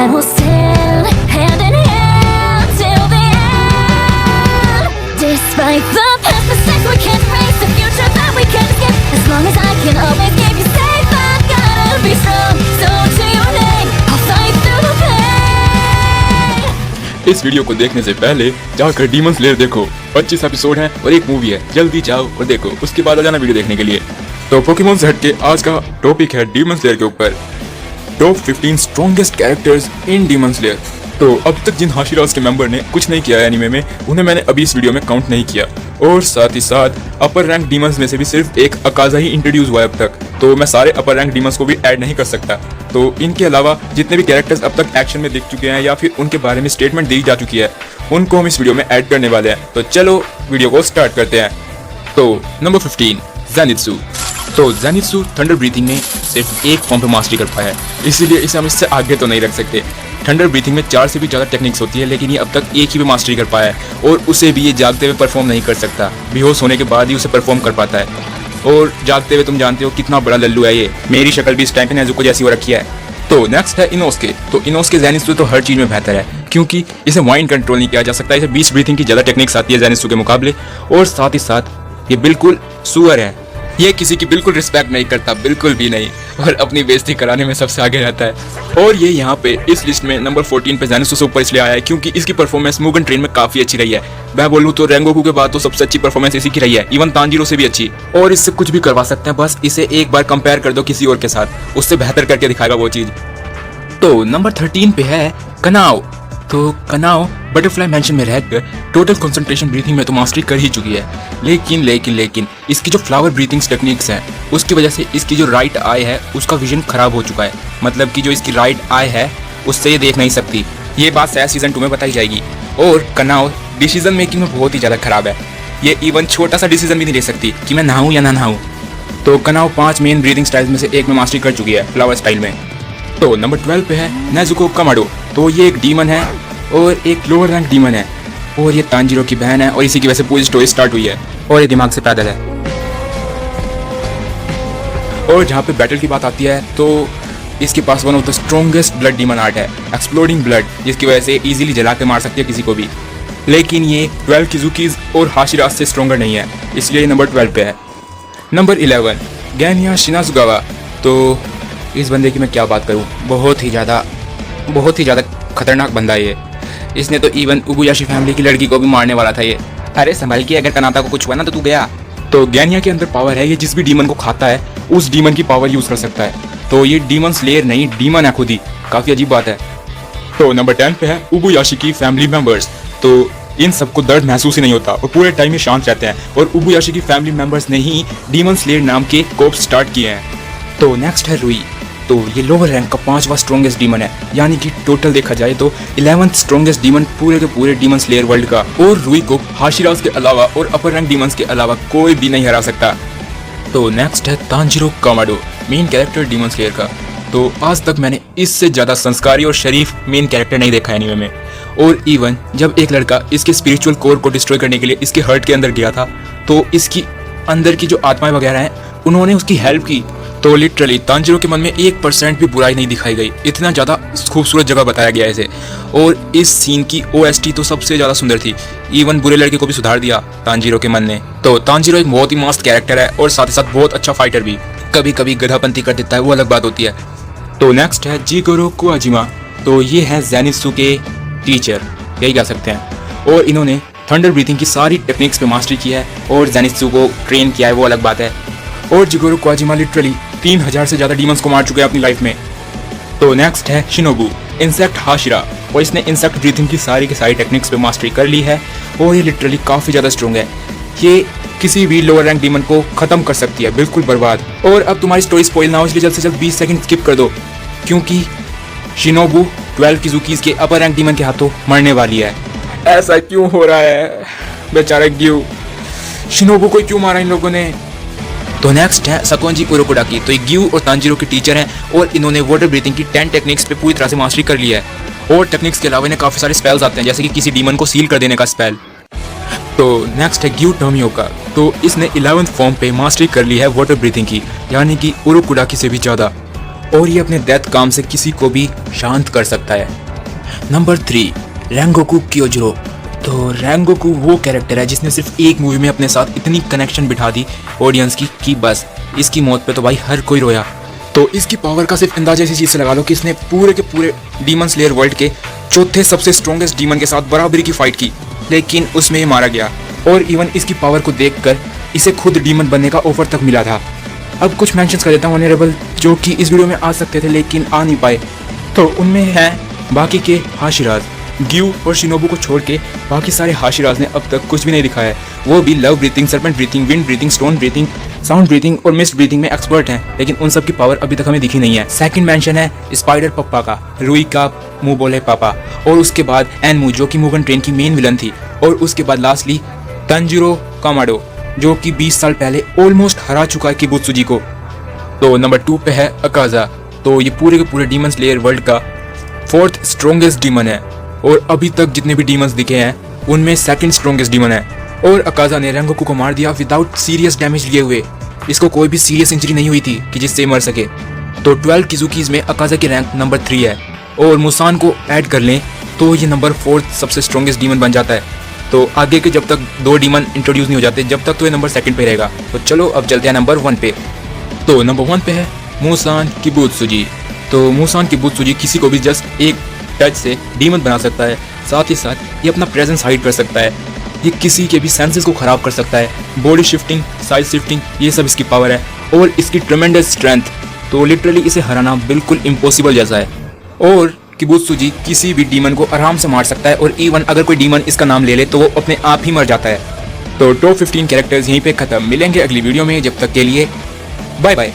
and we'll stand hand in hand till the end. Despite the past mistakes we can't erase, the future that we can't escape. As long as I can always keep you safe, I've gotta be strong. So to your name, I'll fight through the pain. इस video को देखने से पहले जाकर demon slayer देखो। 25 episode हैं और एक मूवी है, जल्दी जाओ और देखो, उसके बाद आ जाना वीडियो देखने के लिए। तो पोकेमॉन से हटके आज का टॉपिक है डीमन स्लेयर के ऊपर। Top 15 strongest characters in demon slayer. तो अब तक जिन हाशिरास के मेंबर ने कुछ नहीं किया है एनीमे में, उन्हें मैंने अभी इस वीडियो में काउंट नहीं किया। और साथ ही साथ अपर रैंक डीमंस में से भी सिर्फ एक अकाजा ही इंट्रोड्यूस हुआ है अब तक, तो मैं सारे अपर रैंक डीमंस को भी ऐड नहीं कर सकता। तो इनके अलावा जितने भी कैरेक्टर्स अब तक एक्शन में दिख चुके हैं या फिर उनके बारे में स्टेटमेंट दी जा चुकी है, उनको हम इस वीडियो में ऐड करने वाले हैं। तो चलो वीडियो को स्टार्ट करते हैं। तो नंबर 15 ज़ेनित्सु। तो ज़ेनित्सु थंडर ब्रीथिंग में सिर्फ एक फॉर्म पे मास्टरी कर पाया है, इसीलिए इसे हम इससे आगे तो नहीं रख सकते। थंडर ब्रीथिंग में 4 से भी ज़्यादा टेक्निक्स होती है, लेकिन ये अब तक एक ही पे मास्टरी कर पाया है और उसे भी ये जागते हुए परफॉर्म नहीं कर सकता। बेहोश होने के बाद ही उसे परफॉर्म कर पाता है, और जागते हुए तुम जानते हो कितना बड़ा लल्लू है ये। मेरी शक्ल भी इस टाइम पे नेज़ुको जैसी हो रखी है। तो नेक्स्ट है इनोस्के। तो इनोस्के ज़ेनित्सु तो हर चीज़ में बेहतर है, क्योंकि इसे माइंड कंट्रोल नहीं किया जा सकता। इसे बीच ब्रीथिंग की ज़्यादा टेक्निक्स आती है ज़ेनित्सु के मुकाबले, और साथ ही साथ ये बिल्कुल सुअर है। ये किसी की बिल्कुल रिस्पेक्ट नहीं करता, बिल्कुल भी नहीं, और अपनी बेइज्जती कराने में सबसे आगे रहता है। और ये यहाँ पे इस लिस्ट में नंबर 14 पे ज़ेनित्सु से ऊपर इसलिए आया है क्योंकि इसकी परफॉर्मेंस मुगन ट्रेन में काफी अच्छी रही है। मैं बोलूँ तो रेंगोकू के बाद तो सबसे अच्छी परफॉर्मेंस इसी की रही है, इवन तांजीरो से भी अच्छी। और इससे कुछ भी करवा सकते हैं, बस इसे एक बार कंपेयर कर दो किसी और के साथ, उससे बेहतर करके दिखाएगा वो चीज। तो नंबर 13 पे है कनाओ। तो कनाओ बटरफ्लाई मैंशन में रहकर टोटल कंसंट्रेशन ब्रीथिंग में तो मास्टरी कर ही चुकी है, लेकिन इसकी जो फ्लावर ब्रीथिंग टेक्निक्स हैं उसकी वजह से इसकी जो राइट आई है उसका विजन खराब हो चुका है। मतलब कि जो इसकी राइट आई है उससे ये देख नहीं सकती। ये बात शायद सीजन 2 में बताई जाएगी। और कनाओ डिसीजन मेकिंग में बहुत ही ज़्यादा खराब है। ये इवन छोटा सा डिसीजन भी नहीं ले सकती कि मैं नहाऊँ या ना नहाऊँ। तो कनाओ 5 मेन ब्रीथिंग स्टाइल में से एक में मास्टरी कर चुकी है, फ्लावर स्टाइल में। तो नंबर 12 पे है नेज़ुको कामाडो। तो ये एक डीमन है और एक लोअर रैंक डीमन है, और ये तांजीरो की बहन है, और इसी की वजह से पूरी स्टोरी स्टार्ट हुई है, और ये दिमाग से पैदल है। और जहाँ पे बैटल की बात आती है तो इसके पास one of the strongest blood demon art है, एक्सप्लोडिंग ब्लड, जिसकी वजह से इजीली जला के मार सकती है किसी को भी। लेकिन ये 12 किजुकीज और हाशिरास से स्ट्रॉन्गर नहीं है, इसलिए नंबर 12 पे है। नंबर 11 गैनिया शिनाजुगावा। तो इस बंदे की मैं क्या बात करूँ, बहुत ही ज़्यादा खतरनाक बंदा है ये। इसने तो इवन उबुयाशी फैमिली की लड़की को भी मारने वाला था ये। अरे संभल के, अगर कनाता को कुछ हुआ ना तो तू गया। तो गैनिया के अंदर पावर है, ये जिस भी डीमन को खाता है उस डीमन की पावर यूज कर सकता है। तो ये डीमन स्लेयर नहीं, डीमन है खुद ही। काफी अजीब बात है। तो नंबर 10 पे है उबुयाशी की फैमिली मेंबर्स। तो इन सबको दर्द महसूस ही नहीं होता और पूरे टाइम में शांत रहते हैं, और उबुयाशी की फैमिली मेंबर्स ने ही डीमन स्लेयर नाम के कोर्प्स स्टार्ट किए हैं। तो नेक्स्ट है रुई। तो ये लोअर रैंक का 5वां स्ट्रॉन्गेस्ट डीमन है, यानी कि टोटल देखा जाए तो 11th स्ट्रॉन्गेस्ट डीमन पूरे के पूरे डीमन स्लेयर वर्ल्ड का। और रुई को हाशिरास के अलावा और अपर रैंक डीमंस के अलावा कोई भी नहीं हरा सकता। तो नेक्स्ट है Tanjiro Kamado, main character Demon Slayer का। तो आज तक मैंने इससे ज़्यादा संस्कारी और शरीफ मेन कैरेक्टर नहीं देखा एनीमे में। और इवन जब एक लड़का इसके स्पिरिचुअल कोर को डिस्ट्रॉय करने के लिए इसके हर्ट के अंदर गया था, तो इसकी अंदर की जो आत्माएं वगैरह हैं उन्होंने उसकी हेल्प की। तो लिटरली तांजीरो के मन में 1% भी बुराई नहीं दिखाई गई। इतना ज़्यादा खूबसूरत जगह बताया गया है इसे। और इस सीन की OST तो सबसे ज़्यादा सुंदर थी, इवन बुरे लड़के को भी सुधार दिया तांजीरो के मन ने। तो तांजीरो एक बहुत ही मस्त कैरेक्टर है और साथ ही साथ बहुत अच्छा फाइटर भी। कभी कभी गधापंती कर देता है, वो अलग बात होती है। तो नेक्स्ट है जिगोरो कुआजिमा। तो ये है ज़ेनित्सु के टीचर, यही कह सकते हैं। और इन्होंने थंडर ब्रीथिंग की सारी टेक्निक्स पे मास्टरी की है और ज़ेनित्सु को ट्रेन किया है, वो अलग बात है। और जिगोरो कुआजिमा लिटरली 3000 से ज़्यादा डीमंस को मार चुके हैं अपनी लाइफ में। तो नेक्स्ट है शिनोबू, इंसेक्ट हाशिरा, और इसने इंसेक्ट ब्रीथिंग की सारी टेक्निक्स पे मास्टरी कर ली है, और ये लिटरली काफ़ी ज़्यादा स्ट्रॉन्ग है। ये किसी भी लोअर रैंक डीमन को ख़त्म कर सकती है, बिल्कुल बर्बाद। और अब तुम्हारी स्टोरी स्पॉइल ना हो, इसलिए जल्द से जल्द 20 सेकंड स्किप कर दो, क्योंकि शिनोबू 12 किजुकीज के अपर रैंक डीमन के हाथों मरने वाली है। ऐसा क्यों हो रहा है, बेचारा ग्यू, शिनोबू को क्यों मारा इन लोगों ने। तो नेक्स्ट है सकोंजी उरोकोडाकी। तो ये ग्यू और तांजीरो के टीचर हैं, और इन्होंने वाटर ब्रीथिंग की 10 टेक्निक्स पे पूरी तरह से मास्टरी कर ली है। और टेक्निक्स के अलावा इन्हें काफ़ी सारे स्पेल्स आते हैं, जैसे कि किसी डीमन को सील कर देने का स्पेल। तो नेक्स्ट है ग्यू टोमियोका। तो इसने 11th फॉर्म पे मास्टरी कर ली है वाटर ब्रीथिंग की, यानी कि उरोकोडाकी से भी ज़्यादा। और ये अपने डेथ काम से किसी को भी शांत कर सकता है। Number 3, Rengoku Kyojuro. तो रेंगोकू वो कैरेक्टर है जिसने सिर्फ एक मूवी में अपने साथ इतनी कनेक्शन बिठा दी ऑडियंस की कि बस इसकी मौत पे तो भाई हर कोई रोया। तो इसकी पावर का सिर्फ अंदाजा इसी चीज़ से लगा लो कि इसने पूरे के पूरे डीमन स्लेयर वर्ल्ड के चौथे सबसे स्ट्रॉन्गेस्ट डीमन के साथ बराबरी की फाइट की, लेकिन उसमें ये मारा गया। और इवन इसकी पावर को देखकर इसे खुद डीमन बनने का ऑफर तक मिला था। अब कुछ मेंशंस कर देता हूँ ऑनरेबल, जो कि इस वीडियो में आ सकते थे लेकिन आ नहीं पाए। तो उनमें हैं बाकी के हाशिराज। ग्यू और शिनोबू को छोड़ के बाकी सारे हाशिराज ने अब तक कुछ भी नहीं दिखाया है। वो भी love breathing, serpent breathing, wind breathing, stone breathing, sound breathing और मिस्ट ब्रीथिंग में एक्सपर्ट हैं, लेकिन उन सब की पावर अभी तक हमें दिखी नहीं है। सेकंड मेंशन है स्पाइडर पप्पा का, रुई का मुंह बोले पापा, और उसके बाद एनमू जो कि मुगन ट्रेन की मेन विलन थी, और उसके बाद लास्टली तंजिरो कामाडो जो कि 20 साल पहले ऑलमोस्ट हरा चुका है किबुत्सुजी को। तो नंबर 2 पे है अकाजा। तो ये पूरे के पूरे डीमन स्लेयर वर्ल्ड का 4th स्ट्रॉन्गेस्ट डीमन है, और अभी तक जितने भी डीमंस दिखे हैं उनमें 2nd स्ट्रॉन्गेस्ट डीमन है। और अकाजा ने रेंगोकू को मार दिया विदाउट सीरियस डैमेज लिए हुए। इसको कोई भी सीरियस इंजरी नहीं हुई थी कि जिससे मर सके। तो 12 किजुकीज में अकाजा की रैंक नंबर 3 है, और मुसान को ऐड कर लें तो ये नंबर 4th सबसे स्ट्रॉन्गेस्ट डीमन बन जाता है। तो आगे के जब तक 2 डीमन इंट्रोड्यूस नहीं हो जाते जब तक तो ये नंबर 2nd पे रहेगा। तो चलो अब चलते हैं नंबर 1 पे। तो नंबर 1 पे है मुसान किबुत्सुजी। तो मुसान किबुत्सुजी किसी को भी जस्ट एक टच से डीमन बना सकता है, साथ ही साथ ये अपना प्रेजेंस हाइड कर सकता है, ये किसी के भी सेंसेस को खराब कर सकता है, बॉडी शिफ्टिंग, साइज शिफ्टिंग, ये सब इसकी पावर है, और इसकी ट्रेमेंडस स्ट्रेंथ। तो लिटरली इसे हराना बिल्कुल इम्पॉसिबल जैसा है। और किबुत्सुजी किसी भी डीमन को आराम से मार सकता है, और इवन अगर कोई डीमन इसका नाम ले ले तो वो अपने आप ही मर जाता है। तो टॉप 15 कैरेक्टर्स यहीं पे खत्म। मिलेंगे अगली वीडियो में, जब तक के लिए बाय बाय।